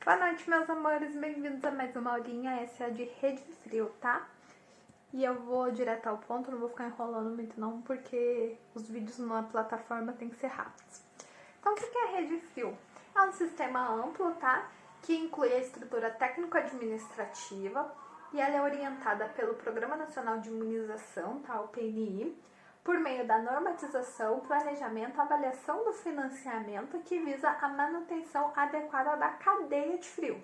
Boa noite, meus amores, bem-vindos a mais uma aulinha. Essa é a de rede frio, tá? E eu vou direto ao ponto, não vou ficar enrolando muito não, porque os vídeos numa plataforma tem que ser rápidos. Então, o que é rede frio? É um sistema amplo, tá? Que inclui a estrutura técnico-administrativa e ela é orientada pelo Programa Nacional de Imunização, tá? O PNI, por meio da normatização, planejamento, avaliação do financiamento que visa a manutenção adequada da cadeia de frio.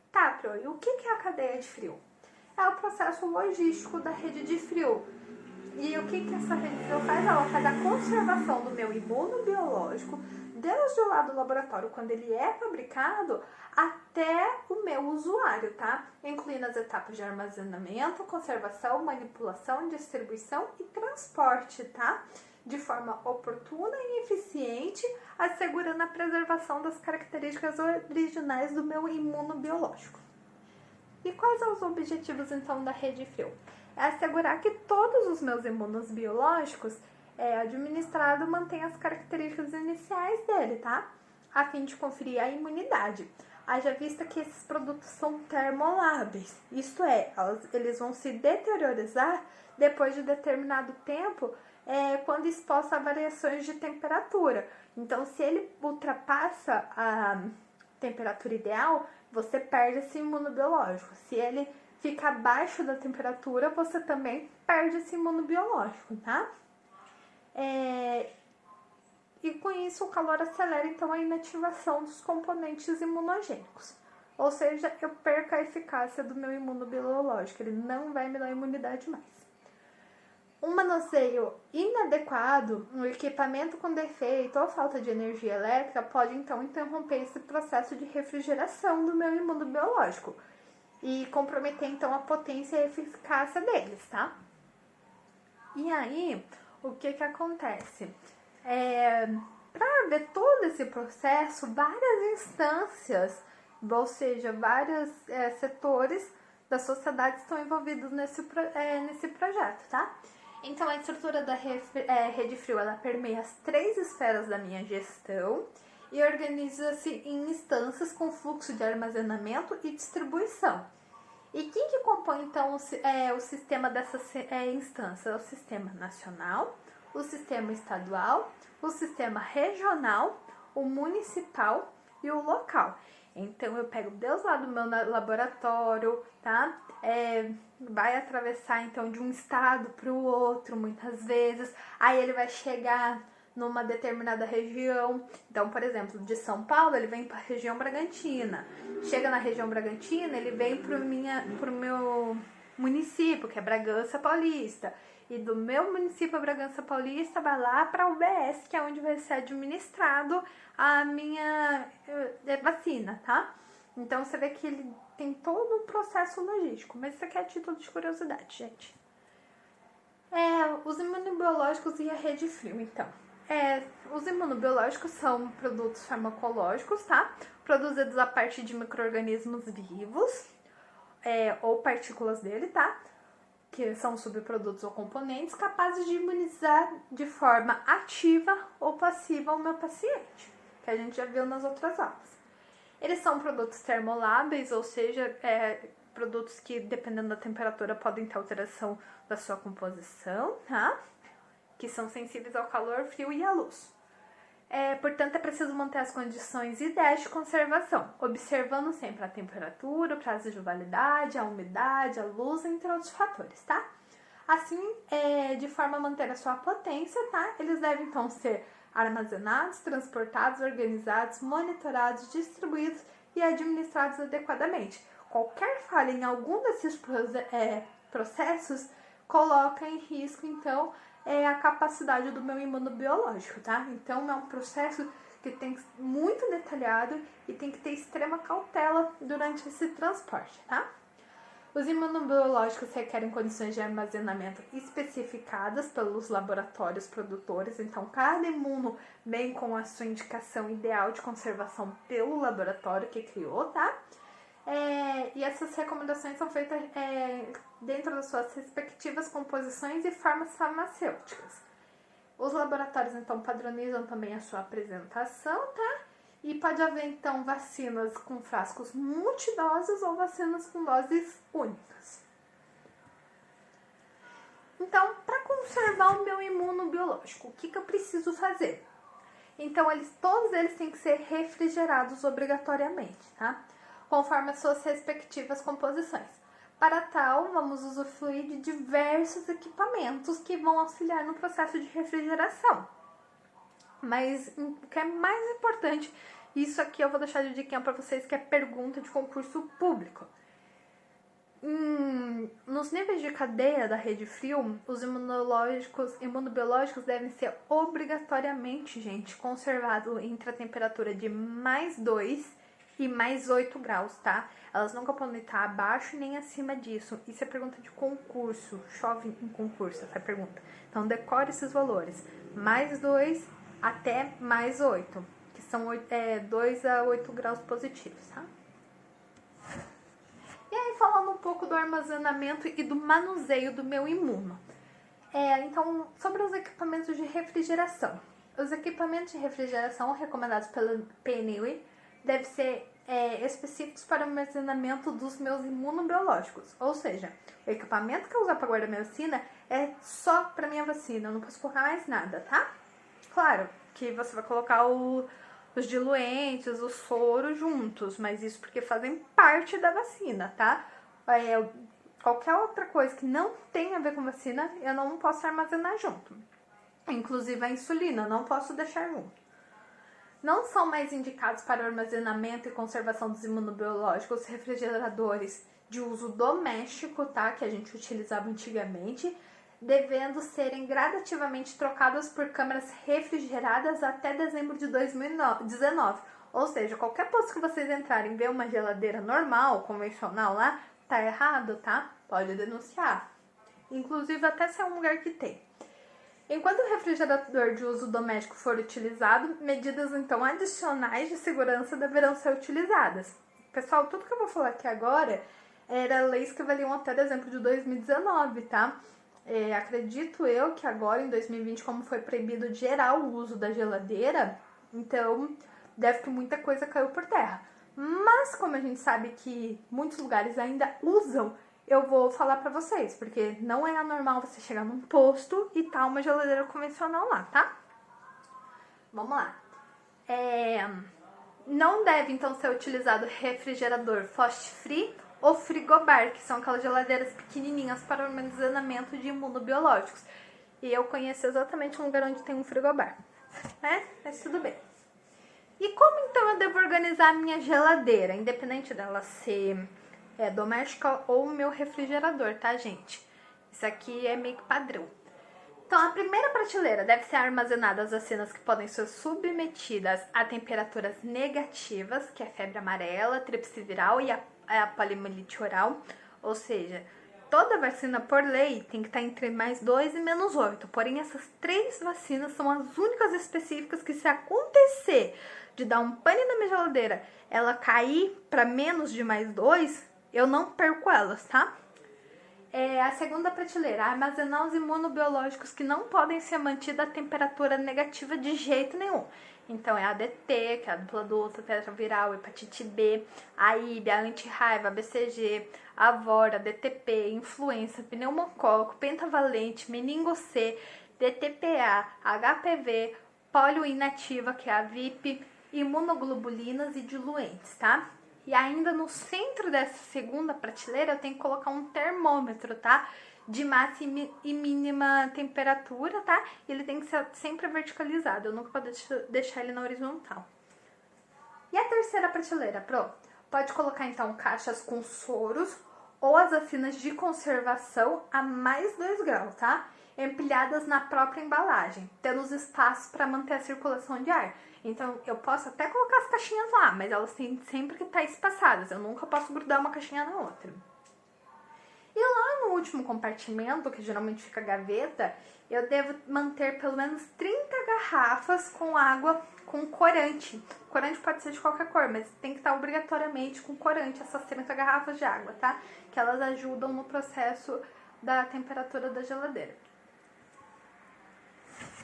Tá, Pro, e o que é a cadeia de frio? É o processo logístico da rede de frio. E o que essa rede de frio faz? Ela faz a conservação do meu imunobiológico desde o lado do laboratório, quando ele é fabricado, até o meu usuário, tá? Incluindo as etapas de armazenamento, conservação, manipulação, distribuição e transporte, tá? De forma oportuna e eficiente, assegurando a preservação das características originais do meu imunobiológico. E quais são os objetivos, então, da rede frio? É assegurar que todos os meus imunobiológicos administrado mantenha as características iniciais dele, tá? A fim de conferir a imunidade. Haja vista que esses produtos são termoláveis, isto é, eles vão se deteriorizar depois de determinado tempo, quando exposto a variações de temperatura. Então, se ele ultrapassa a temperatura ideal, você perde esse imunobiológico. Se ele fica abaixo da temperatura, você também perde esse imunobiológico, tá? E com isso o calor acelera então a inativação dos componentes imunogênicos. Ou seja, eu perco a eficácia do meu imunobiológico, ele não vai me dar imunidade mais. Um manuseio inadequado, um equipamento com defeito ou falta de energia elétrica pode então interromper esse processo de refrigeração do meu imunobiológico e comprometer então a potência e a eficácia deles, tá? E aí, o que acontece? Para ver todo esse processo, várias instâncias, ou seja, vários setores da sociedade estão envolvidos nesse projeto, tá? Então, a estrutura da rede frio, ela permeia as 3 esferas da minha gestão e organiza-se em instâncias com fluxo de armazenamento e distribuição. E quem que compõe, então, o sistema dessas instâncias? É o sistema nacional, o sistema estadual, o sistema regional, o municipal e o local. Então, eu pego Deus lá do meu laboratório, tá? Vai atravessar, então, de um estado para o outro, muitas vezes. Aí, ele vai chegar numa determinada região. Então, por exemplo, de São Paulo, ele vem para a região Bragantina. Chega na região Bragantina, ele vem para o meu município, que é Bragança Paulista. E do meu município, Bragança Paulista, vai lá para a UBS, que é onde vai ser administrado a minha vacina, tá? Então, você vê que ele tem todo um processo logístico. Mas isso aqui é a título de curiosidade, gente. Os imunobiológicos e a rede frio, então. Os imunobiológicos são produtos farmacológicos, tá? Produzidos a partir de micro-organismos vivos ou partículas dele, tá? Que são subprodutos ou componentes capazes de imunizar de forma ativa ou passiva o meu paciente, que a gente já viu nas outras aulas. Eles são produtos termoláveis, ou seja, produtos que, dependendo da temperatura, podem ter alteração da sua composição, tá? Que são sensíveis ao calor, frio e à luz. Portanto, é preciso manter as condições ideais de conservação, observando sempre a temperatura, o prazo de validade, a umidade, a luz, entre outros fatores, tá? Assim, de forma a manter a sua potência, tá? Eles devem, então, ser armazenados, transportados, organizados, monitorados, distribuídos e administrados adequadamente. Qualquer falha em algum desses processos coloca em risco, então, a capacidade do meu imunobiológico, tá? Então, é um processo que tem que ser muito detalhado e tem que ter extrema cautela durante esse transporte, tá? Os imunobiológicos requerem condições de armazenamento especificadas pelos laboratórios produtores, então cada imuno vem com a sua indicação ideal de conservação pelo laboratório que criou, tá? E essas recomendações são feitas dentro das suas respectivas composições e formas farmacêuticas. Os laboratórios, então, padronizam também a sua apresentação, tá? E pode haver, então, vacinas com frascos multidoses ou vacinas com doses únicas. Então, para conservar o meu imunobiológico, o que eu preciso fazer? Então, todos eles têm que ser refrigerados obrigatoriamente, tá? Conforme as suas respectivas composições. Para tal, vamos usufruir de diversos equipamentos que vão auxiliar no processo de refrigeração. Mas o que é mais importante, isso aqui eu vou deixar de dica para vocês, que é pergunta de concurso público. Nos níveis de cadeia da rede frio, os imunobiológicos devem ser obrigatoriamente, gente, conservados entre a temperatura de -2 e +8 graus, tá? Elas nunca podem estar abaixo nem acima disso. Isso é pergunta de concurso, chove em concurso essa pergunta. Então decore esses valores, +2 até +8, que são 2 a 8 graus positivos, tá? E aí, falando um pouco do armazenamento e do manuseio do meu imuno. Então, sobre os equipamentos de refrigeração. Os equipamentos de refrigeração recomendados pela PNUI devem ser específicos para o armazenamento dos meus imunobiológicos. Ou seja, o equipamento que eu usar para guardar minha vacina é só para minha vacina, eu não posso colocar mais nada, tá? Claro que você vai colocar os diluentes, o soro juntos, mas isso porque fazem parte da vacina, tá? Qualquer outra coisa que não tem a ver com vacina, eu não posso armazenar junto. Inclusive a insulina, eu não posso deixar junto. Não são mais indicados para armazenamento e conservação dos imunobiológicos refrigeradores de uso doméstico, tá? Que a gente utilizava antigamente, devendo serem gradativamente trocadas por câmaras refrigeradas até dezembro de 2019. Ou seja, qualquer posto que vocês entrarem e ver uma geladeira normal, convencional lá, tá errado, tá? Pode denunciar. Inclusive até se é um lugar que tem. Enquanto o refrigerador de uso doméstico for utilizado, medidas então adicionais de segurança deverão ser utilizadas. Pessoal, tudo que eu vou falar aqui agora era leis que valiam até dezembro de 2019, tá? Acredito eu que agora, em 2020, como foi proibido geral o uso da geladeira, então deve que muita coisa caiu por terra. Mas como a gente sabe que muitos lugares ainda usam, eu vou falar pra vocês, porque não é anormal você chegar num posto e tá uma geladeira convencional lá, tá? Vamos lá. Não deve, então, ser utilizado refrigerador frost free ou frigobar, que são aquelas geladeiras pequenininhas para armazenamento de imunobiológicos. E eu conheço exatamente um lugar onde tem um frigobar, né? Mas tudo bem. E como, então, eu devo organizar a minha geladeira, independente dela ser doméstica ou meu refrigerador, tá, gente? Isso aqui é meio que padrão. Então, a primeira prateleira deve ser armazenada as vacinas que podem ser submetidas a temperaturas negativas, que é febre amarela, tríplice viral e a poliomielite oral. Ou seja, toda vacina por lei tem que estar entre +2 e -8. Porém, essas 3 vacinas são as únicas específicas que, se acontecer de dar um pane na minha geladeira, ela cair para menos de +2, eu não perco elas, tá? A segunda prateleira, armazenar os imunobiológicos que não podem ser mantidos a temperatura negativa de jeito nenhum. Então, é a ADT, que é a dupla dose, tetraviral, hepatite B, a IB, a antirraiva, a BCG, a VOR, a DTP, influenza, pneumococo, pentavalente, meningo C, DTPA, HPV, polio inativa, que é a VIP, imunoglobulinas e diluentes, tá? E ainda no centro dessa segunda prateleira eu tenho que colocar um termômetro, tá? De máxima e mínima temperatura, tá? E ele tem que ser sempre verticalizado, eu nunca posso deixar ele na horizontal. E a terceira prateleira, pode colocar então caixas com soros ou as vacinas de conservação a +2 graus, tá? Empilhadas na própria embalagem, tendo os espaços para manter a circulação de ar. Então, eu posso até colocar as caixinhas lá, mas elas têm sempre que estar espaçadas. Eu nunca posso grudar uma caixinha na outra. E lá no último compartimento, que geralmente fica a gaveta, eu devo manter pelo menos 30 garrafas com água com corante. Corante pode ser de qualquer cor, mas tem que estar obrigatoriamente com corante, essas 30 garrafas de água, tá? Que elas ajudam no processo da temperatura da geladeira.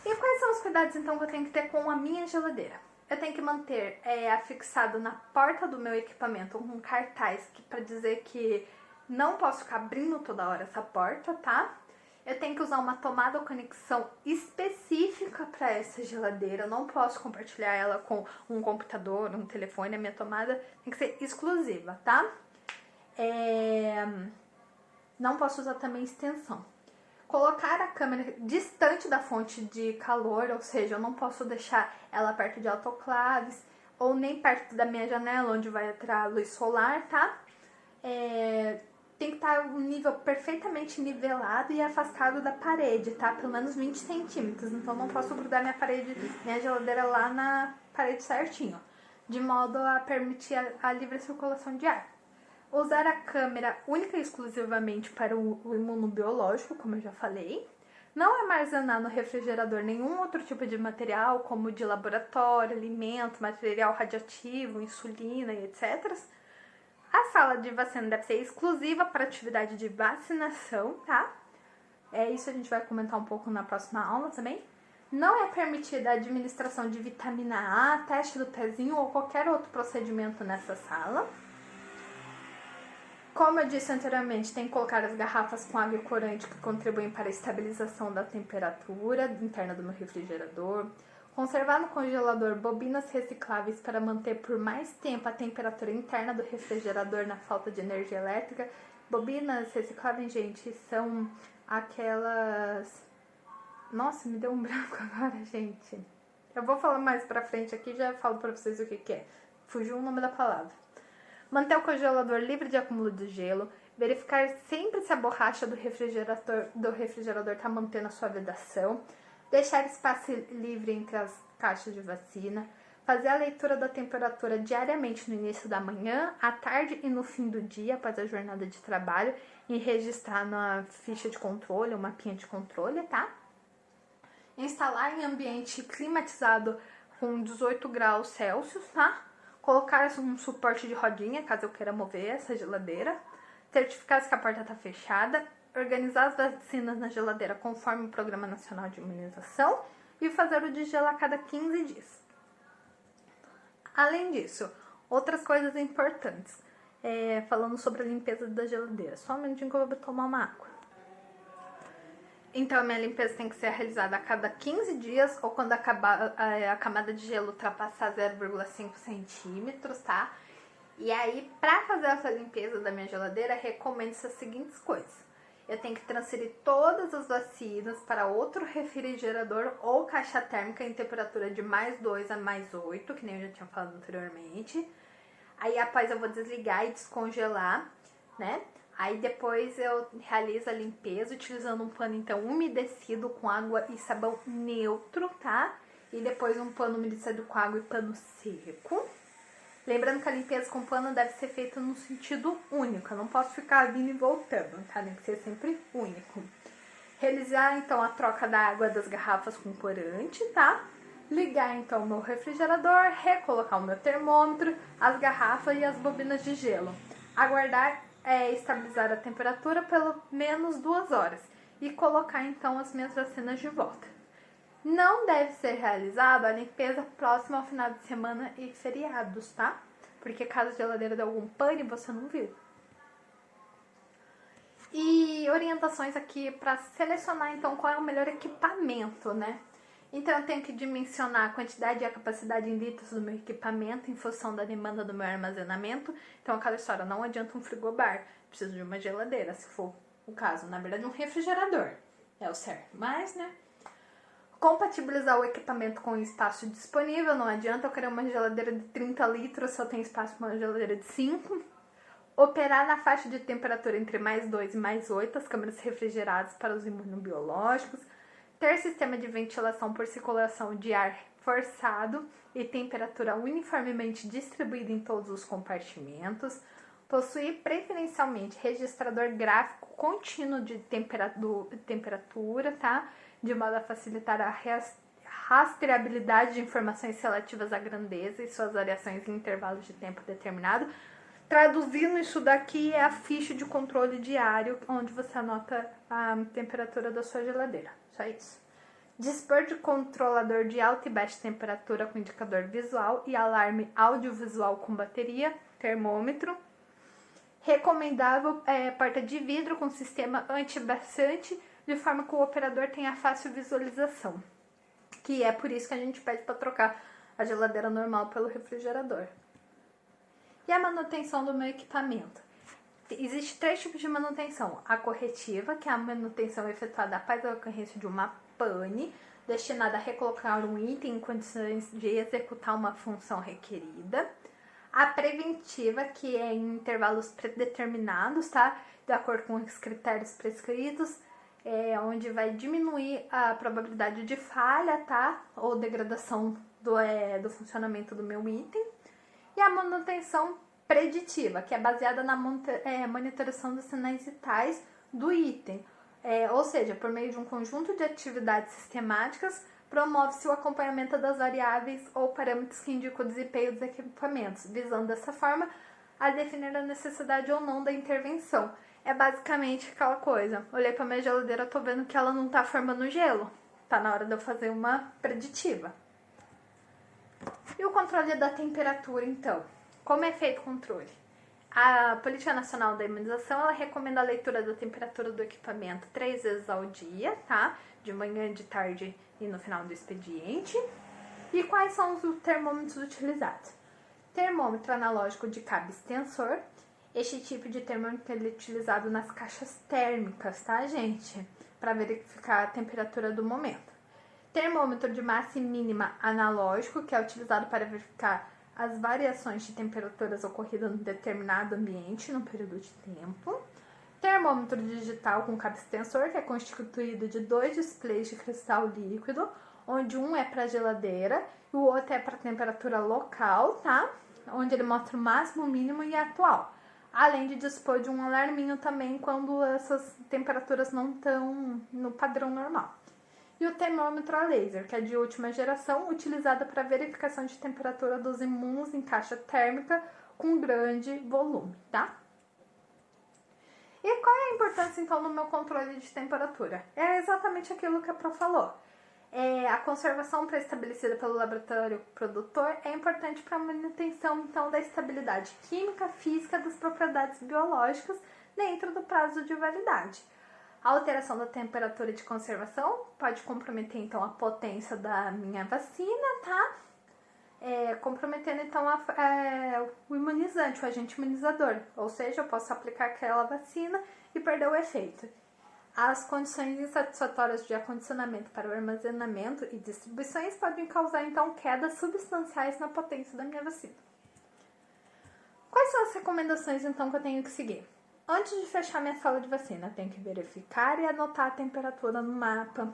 E quais são os cuidados, então, que eu tenho que ter com a minha geladeira? eu tenho que manter afixado na porta do meu equipamento um cartaz para dizer que não posso ficar abrindo toda hora essa porta, tá? Eu tenho que usar uma tomada ou conexão específica para essa geladeira. Eu não posso compartilhar ela com um computador, um telefone. A minha tomada tem que ser exclusiva, tá? Não posso usar também extensão. Colocar a câmera distante da fonte de calor, ou seja, eu não posso deixar ela perto de autoclaves ou nem perto da minha janela onde vai entrar a luz solar, tá? Tem que estar um nível perfeitamente nivelado e afastado da parede, tá? Pelo menos 20 centímetros. Então não posso grudar minha geladeira lá na parede certinho, de modo a permitir a livre circulação de ar. Usar a câmera única e exclusivamente para o imunobiológico, como eu já falei. Não armazenar no refrigerador nenhum outro tipo de material, como de laboratório, alimento, material radioativo, insulina e etc. A sala de vacina deve ser exclusiva para atividade de vacinação, tá? Isso a gente vai comentar um pouco na próxima aula também. Não é permitida a administração de vitamina A, teste do pezinho ou qualquer outro procedimento nessa sala. Como eu disse anteriormente, tem que colocar as garrafas com água e corante que contribuem para a estabilização da temperatura interna do meu refrigerador. Conservar no congelador bobinas recicláveis para manter por mais tempo a temperatura interna do refrigerador na falta de energia elétrica. Bobinas recicláveis, gente, são aquelas... Nossa, me deu um branco agora, gente. Eu vou falar mais pra frente aqui e já falo pra vocês o que é. Fugiu o nome da palavra. Manter o congelador livre de acúmulo de gelo. Verificar sempre se a borracha do refrigerador está mantendo a sua vedação. Deixar espaço livre entre as caixas de vacina. Fazer a leitura da temperatura diariamente no início da manhã, à tarde e no fim do dia, após a jornada de trabalho. E registrar na ficha de controle, uma mapinha de controle, tá? Instalar em ambiente climatizado com 18 graus Celsius, tá? Colocar um suporte de rodinha, caso eu queira mover essa geladeira. Certificar se a porta está fechada. Organizar as vacinas na geladeira conforme o Programa Nacional de Imunização. E fazer o desgelo a cada 15 dias. Além disso, outras coisas importantes. Falando sobre a limpeza da geladeira. Só um minutinho que eu vou tomar uma água. Então, a minha limpeza tem que ser realizada a cada 15 dias ou quando a camada de gelo ultrapassar 0,5 centímetros, tá? E aí, pra fazer essa limpeza da minha geladeira, recomendo-se as seguintes coisas. Eu tenho que transferir todas as vacinas para outro refrigerador ou caixa térmica em temperatura de +2 a +8, que nem eu já tinha falado anteriormente. Aí, após eu vou desligar e descongelar, né? Aí depois eu realizo a limpeza utilizando um pano então umedecido com água e sabão neutro, tá? E depois um pano umedecido com água e pano seco. Lembrando que a limpeza com pano deve ser feita no sentido único. Eu não posso ficar vindo e voltando, tá? Tem que ser sempre único. Realizar então a troca da água das garrafas com corante, tá? Ligar então o meu refrigerador, recolocar o meu termômetro, as garrafas e as bobinas de gelo. Aguardar estabilizar a temperatura pelo menos 2 horas e colocar então as minhas vacinas de volta. Não deve ser realizada a limpeza próxima ao final de semana e feriados, tá? Porque caso a geladeira dê algum pane, você não viu. E orientações aqui para selecionar então qual é o melhor equipamento, né? Então eu tenho que dimensionar a quantidade e a capacidade em litros do meu equipamento em função da demanda do meu armazenamento. Então aquela história, não adianta um frigobar, preciso de uma geladeira, se for o caso. Na verdade um refrigerador é o certo, mas né. Compatibilizar o equipamento com o espaço disponível, não adianta eu querer uma geladeira de 30 litros se eu tenho espaço para uma geladeira de 5. Operar na faixa de temperatura entre +2 e +8 as câmaras refrigeradas para os imunobiológicos. Ter sistema de ventilação por circulação de ar forçado e temperatura uniformemente distribuída em todos os compartimentos. Possuir preferencialmente registrador gráfico contínuo de temperatura, tá? De modo a facilitar a rastreabilidade de informações relativas à grandeza e suas variações em intervalos de tempo determinado. Traduzindo isso daqui é a ficha de controle diário, onde você anota a temperatura da sua geladeira. Só isso. dispor de controlador de alta e baixa temperatura com indicador visual e alarme audiovisual com bateria, termômetro. Recomendável porta de vidro com sistema anti-bastante, de forma que o operador tenha fácil visualização. Que é por isso que a gente pede para trocar a geladeira normal pelo refrigerador. E a manutenção do meu equipamento? Existem 3 tipos de manutenção. A corretiva, que é a manutenção efetuada após a ocorrência de uma pane, destinada a recolocar um item em condições de executar uma função requerida. A preventiva, que é em intervalos predeterminados, tá? De acordo com os critérios prescritos, onde vai diminuir a probabilidade de falha, tá? Ou degradação do funcionamento do meu item. E a manutenção preditiva, que é baseada na monitoração dos sinais vitais do item. Ou seja, por meio de um conjunto de atividades sistemáticas, promove-se o acompanhamento das variáveis ou parâmetros que indicam o desempenho dos equipamentos, visando dessa forma a definir a necessidade ou não da intervenção. É basicamente aquela coisa, olhei para minha geladeira, tô vendo que ela não está formando gelo, tá na hora de eu fazer uma preditiva. E o controle da temperatura, então? Como é feito o controle? A Política Nacional da Imunização, ela recomenda a leitura da temperatura do equipamento 3 vezes ao dia, tá? De manhã, de tarde e no final do expediente. E quais são os termômetros utilizados? Termômetro analógico de cabo extensor. Este tipo de termômetro é utilizado nas caixas térmicas, tá, gente? Para verificar a temperatura do momento. Termômetro de massa mínima analógico, que é utilizado para verificar as variações de temperaturas ocorridas em determinado ambiente no período de tempo. Termômetro digital com cabo extensor, que é constituído de 2 displays de cristal líquido, onde um é para geladeira e o outro é para temperatura local, tá? Onde ele mostra o máximo, o mínimo e atual. Além de dispor de um alarminho também quando essas temperaturas não estão no padrão normal. E o termômetro a laser, que é de última geração, utilizado para verificação de temperatura dos imunos em caixa térmica com grande volume, tá? E qual é a importância, então, no meu controle de temperatura? É exatamente aquilo que a Pro falou. A conservação pré-estabelecida pelo laboratório produtor é importante para a manutenção, então, da estabilidade química, física das propriedades biológicas dentro do prazo de validade. A alteração da temperatura de conservação pode comprometer, então, a potência da minha vacina, tá? Comprometendo, então, o imunizante, o agente imunizador. Ou seja, eu posso aplicar aquela vacina e perder o efeito. As condições insatisfatórias de acondicionamento para o armazenamento e distribuições podem causar, então, quedas substanciais na potência da minha vacina. Quais são as recomendações, então, que eu tenho que seguir? Antes de fechar minha sala de vacina, eu tenho que verificar e anotar a temperatura no mapa,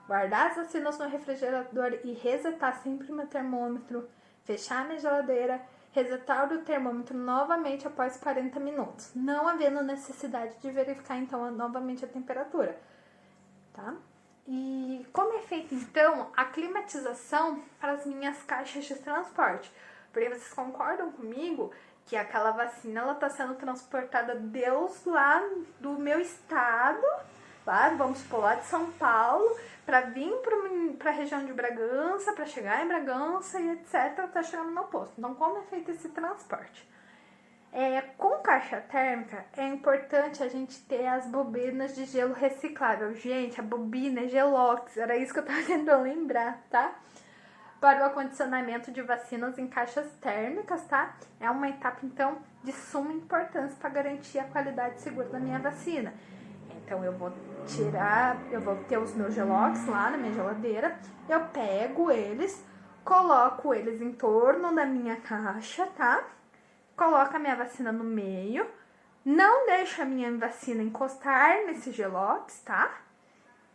guardar as vacinas no refrigerador e resetar sempre o meu termômetro, fechar minha geladeira, resetar o termômetro novamente após 40 minutos, não havendo necessidade de verificar então novamente a temperatura, tá? E como é feita então a climatização para as minhas caixas de transporte? Porque vocês concordam comigo que aquela vacina ela está sendo transportada Deus lá do meu estado, lá, vamos supor, lá de São Paulo, para vir para a região de Bragança, para chegar em Bragança e etc, até chegar no meu posto. Então, como é feito esse transporte? Com caixa térmica, é importante a gente ter as bobinas de gelo reciclável. Gente, a bobina é Gelox, era isso que eu estava tentando lembrar, tá? Para o acondicionamento de vacinas em caixas térmicas, tá? É uma etapa, então, de suma importância para garantir a qualidade segura da minha vacina. Então, eu vou ter os meus Gelox lá na minha geladeira, eu pego eles, coloco eles em torno da minha caixa, tá? Coloco a minha vacina no meio, não deixo a minha vacina encostar nesse Gelox, tá?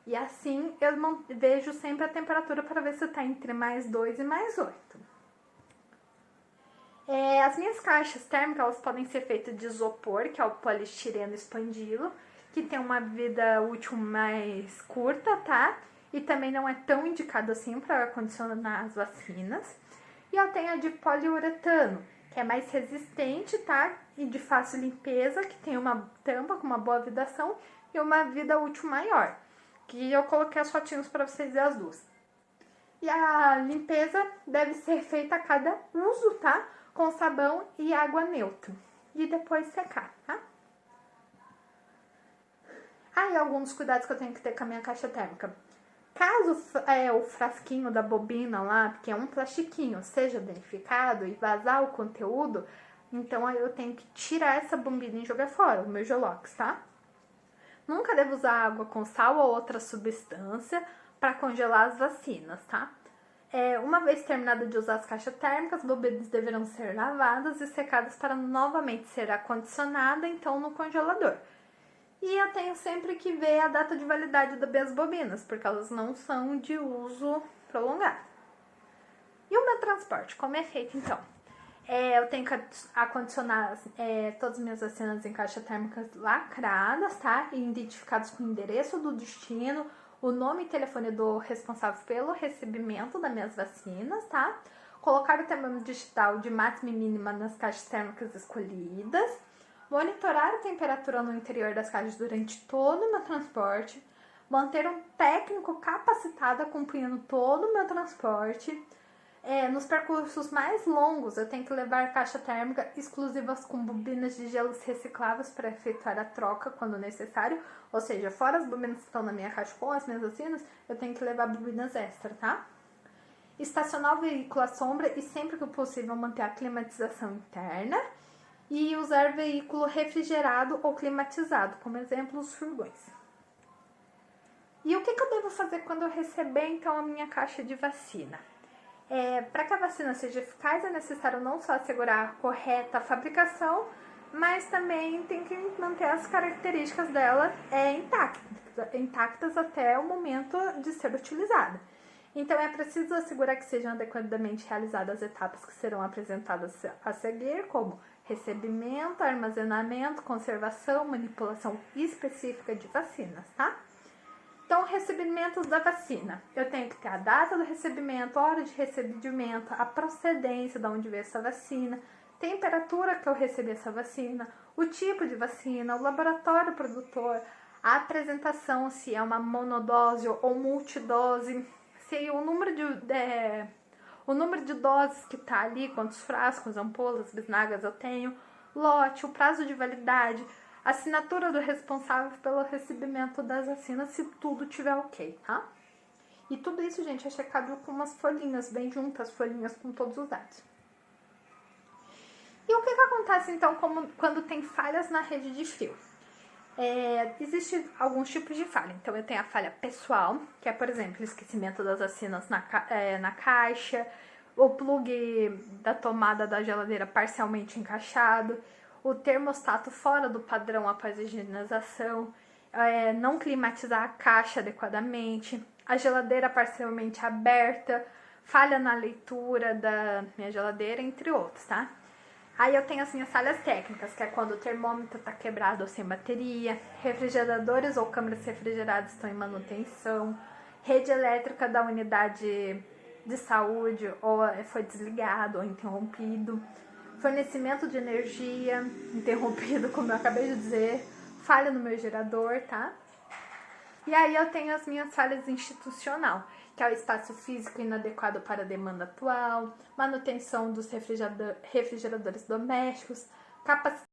E assim eu vejo sempre a temperatura para ver se está entre +2 e +8. As minhas caixas térmicas elas podem ser feitas de isopor, que é o poliestireno expandilo, que tem uma vida útil mais curta, tá? E também não é tão indicado assim para acondicionar as vacinas. E eu tenho a de poliuretano, que é mais resistente, tá? E de fácil limpeza, que tem uma tampa com uma boa vedação e uma vida útil maior. que eu coloquei as fotinhos para vocês verem as duas. E a limpeza deve ser feita a cada uso, tá? Com sabão e água neutra. E depois secar, tá? Aí, alguns cuidados que eu tenho que ter com a minha caixa térmica. Caso o frasquinho da bobina lá, que é um plastiquinho, seja danificado e vazar o conteúdo, então aí eu tenho que tirar essa bobina e jogar fora, o meu Gelox, tá? Nunca devo usar água com sal ou outra substância para congelar as vacinas, tá? Uma vez terminada de usar as caixas térmicas, as bobinas deverão ser lavadas e secadas para novamente ser acondicionada, então, no congelador. E eu tenho sempre que ver a data de validade das minhas bobinas, porque elas não são de uso prolongado. E o meu transporte, como é feito então? Eu tenho que acondicionar todas as minhas vacinas em caixa térmicas lacradas, tá? E identificadas com o endereço do destino, o nome e telefone do responsável pelo recebimento das minhas vacinas, tá? Colocar o termômetro digital de máxima e mínima nas caixas térmicas escolhidas. Monitorar a temperatura no interior das caixas durante todo o meu transporte. Manter um técnico capacitado acompanhando todo o meu transporte. Nos percursos mais longos, eu tenho que levar caixa térmica exclusivas com bobinas de gelos recicláveis para efetuar a troca quando necessário. Ou seja, fora as bobinas que estão na minha caixa com as minhas vacinas, eu tenho que levar bobinas extra, tá? Estacionar o veículo à sombra e sempre que possível manter a climatização interna. E usar veículo refrigerado ou climatizado, como exemplo, os furgões. E o que eu devo fazer quando eu receber, então, a minha caixa de vacina? Para que a vacina seja eficaz, é necessário não só assegurar a correta fabricação, mas também tem que manter as características dela intactas até o momento de ser utilizada. Então, é preciso assegurar que sejam adequadamente realizadas as etapas que serão apresentadas a seguir, como recebimento, armazenamento, conservação, manipulação específica de vacinas, tá? Então, recebimentos da vacina. Eu tenho que ter a data do recebimento, a hora de recebimento, a procedência de onde veio essa vacina, temperatura que eu recebi essa vacina, o tipo de vacina, o laboratório produtor, a apresentação, se é uma monodose ou multidose, se o número de doses que tá ali, quantos frascos, ampolas, bisnagas eu tenho, lote, o prazo de validade, assinatura do responsável pelo recebimento das vacinas, se tudo tiver ok, tá? E tudo isso, gente, é checado com umas folhinhas bem juntas, folhinhas com todos os dados. E o que acontece, então, quando tem falhas na rede de fio? Existem alguns tipos de falha. Então, eu tenho a falha pessoal, que é, por exemplo, o esquecimento das vacinas na caixa, o plug da tomada da geladeira parcialmente encaixado, o termostato fora do padrão após a higienização, não climatizar a caixa adequadamente, a geladeira parcialmente aberta, falha na leitura da minha geladeira, entre outros, tá? Aí eu tenho as minhas falhas técnicas, que é quando o termômetro está quebrado ou sem bateria, refrigeradores ou câmaras refrigeradas estão em manutenção, rede elétrica da unidade de saúde ou foi desligado ou interrompido, fornecimento de energia interrompido, como eu acabei de dizer, falha no meu gerador, tá? E aí eu tenho as minhas falhas institucional, que é o espaço físico inadequado para a demanda atual, manutenção dos refrigeradores domésticos, capacidade